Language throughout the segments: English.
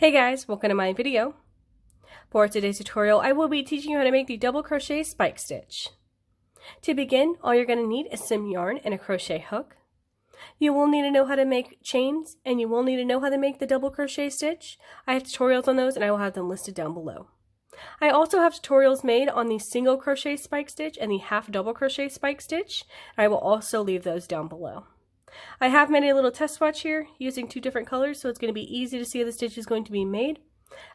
Hey guys, welcome to my video. For today's tutorial, I will be teaching you how to make the double crochet spike stitch. To begin, all you're going to need is some yarn and a crochet hook. You will need to know how to make chains, and you will need to know how to make the double crochet stitch. I have tutorials on those and I will have them listed down below. I also have tutorials made on the single crochet spike stitch and the half double crochet spike stitch. I will also leave those down below. I have made a little test swatch here using two different colors, so it's going to be easy to see how the stitch is going to be made.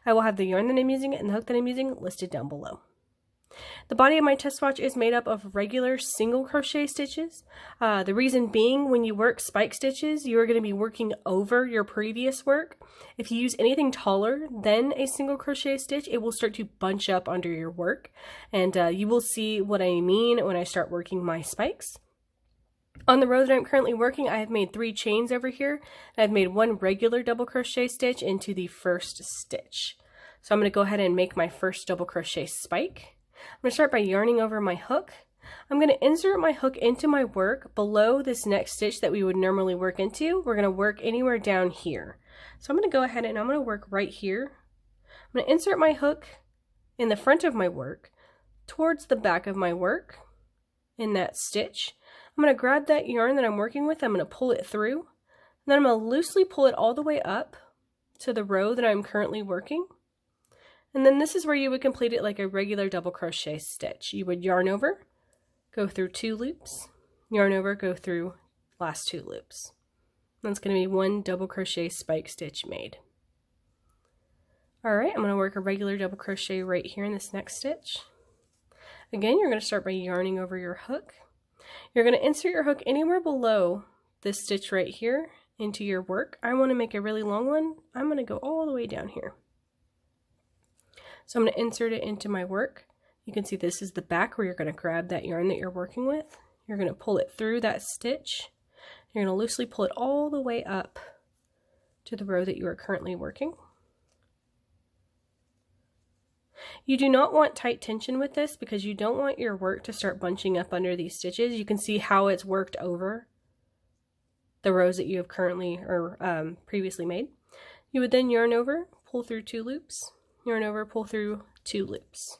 I will have the yarn that I'm using and the hook that I'm using listed down below. The body of my test swatch is made up of regular single crochet stitches. The reason being, when you work spike stitches, you're going to be working over your previous work. If you use anything taller than a single crochet stitch, it will start to bunch up under your work, and you will see what I mean when I start working my spikes. On the row that I'm currently working, I have made 3 chains over here. I've made 1 regular double crochet stitch into the first stitch. So I'm going to go ahead and make my first double crochet spike. I'm going to start by yarning over my hook. I'm going to insert my hook into my work below this next stitch that we would normally work into. We're going to work anywhere down here. So I'm going to go ahead and I'm going to work right here. I'm going to insert my hook in the front of my work towards the back of my work in that stitch. I'm going to grab that yarn that I'm working with, I'm going to pull it through, and then I'm going to loosely pull it all the way up to the row that I'm currently working. And then this is where you would complete it like a regular double crochet stitch. You would yarn over, go through 2 loops, yarn over, go through last 2 loops. That's going to be 1 double crochet spike stitch made. Alright, I'm going to work a regular double crochet right here in this next stitch. Again, you're going to start by yarning over your hook. You're going to insert your hook anywhere below this stitch right here into your work. I want to make a really long one. I'm going to go all the way down here. So I'm going to insert it into my work. You can see this is the back where you're going to grab that yarn that you're working with. You're going to pull it through that stitch. You're going to loosely pull it all the way up to the row that you are currently working. You do not want tight tension with this because you don't want your work to start bunching up under these stitches. You can see how it's worked over the rows that you have currently or previously made. You would then yarn over, pull through 2 loops, yarn over, pull through 2 loops.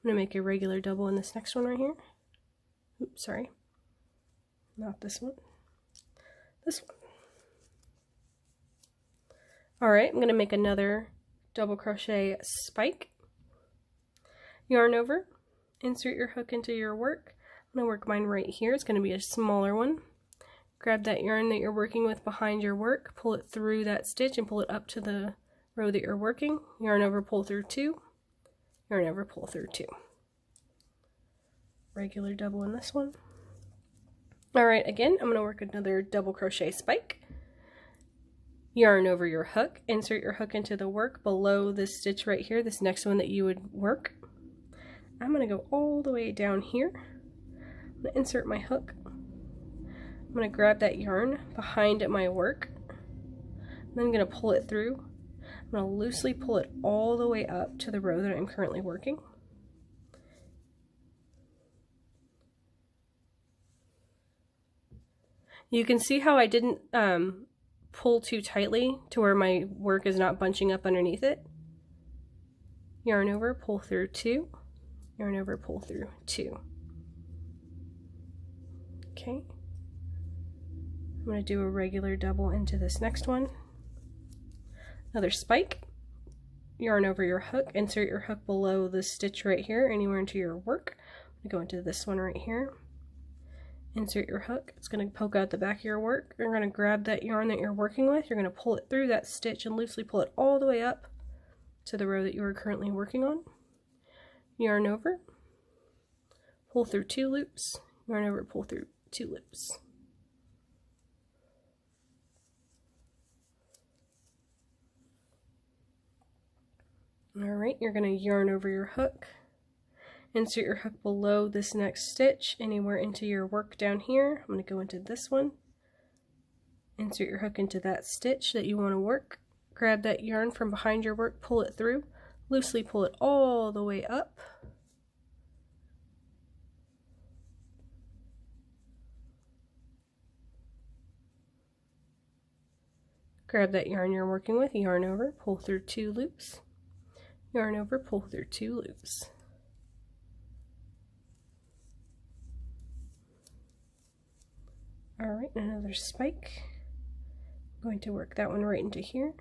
I'm going to make a regular double in this next one right here. Oops, sorry. Not this one. This one. Alright, I'm going to make another double crochet spike, yarn over, insert your hook into your work. I'm going to work mine right here. It's going to be a smaller one. Grab that yarn that you're working with behind your work, pull it through that stitch and pull it up to the row that you're working. Yarn over, pull through 2, yarn over, pull through 2. Regular double in this one. Alright, again, I'm going to work another double crochet spike. Yarn over your hook, insert your hook into the work below this stitch right here, this next one that you would work. I'm going to go all the way down here. I'm going to insert my hook. I'm going to grab that yarn behind my work. Then I'm going to pull it through. I'm going to loosely pull it all the way up to the row that I'm currently working. You can see how I didn't pull too tightly to where my work is not bunching up underneath it. Yarn over, pull through 2, yarn over, pull through 2. Okay. I'm going to do a regular double into this next one. Another spike. Yarn over your hook, insert your hook below the stitch right here, anywhere into your work. I'm going to go into this one right here. Insert your hook. It's going to poke out the back of your work. You're going to grab that yarn that you're working with. You're going to pull it through that stitch and loosely pull it all the way up to the row that you are currently working on. Yarn over, pull through 2 loops, yarn over, pull through 2 loops. Alright, you're going to yarn over your hook. Insert your hook below this next stitch, anywhere into your work down here. I'm going to go into this one. Insert your hook into that stitch that you want to work. Grab that yarn from behind your work, pull it through, loosely pull it all the way up. Grab that yarn you're working with, yarn over, pull through 2 loops, yarn over, pull through 2 loops. Alright, another spike. I'm going to work that one right into here.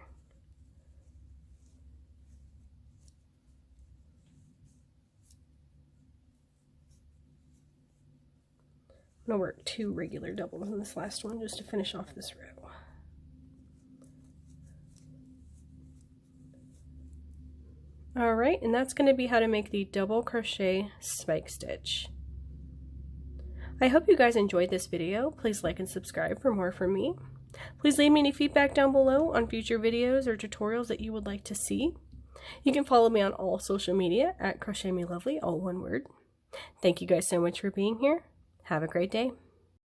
I'm going to work 2 regular doubles in this last one just to finish off this row. Alright, and that's going to be how to make the double crochet spike stitch. I hope you guys enjoyed this video. Please like and subscribe for more from me. Please leave me any feedback down below on future videos or tutorials that you would like to see. You can follow me on all social media at crochetmelovely, all one word. Thank you guys so much for being here. Have a great day.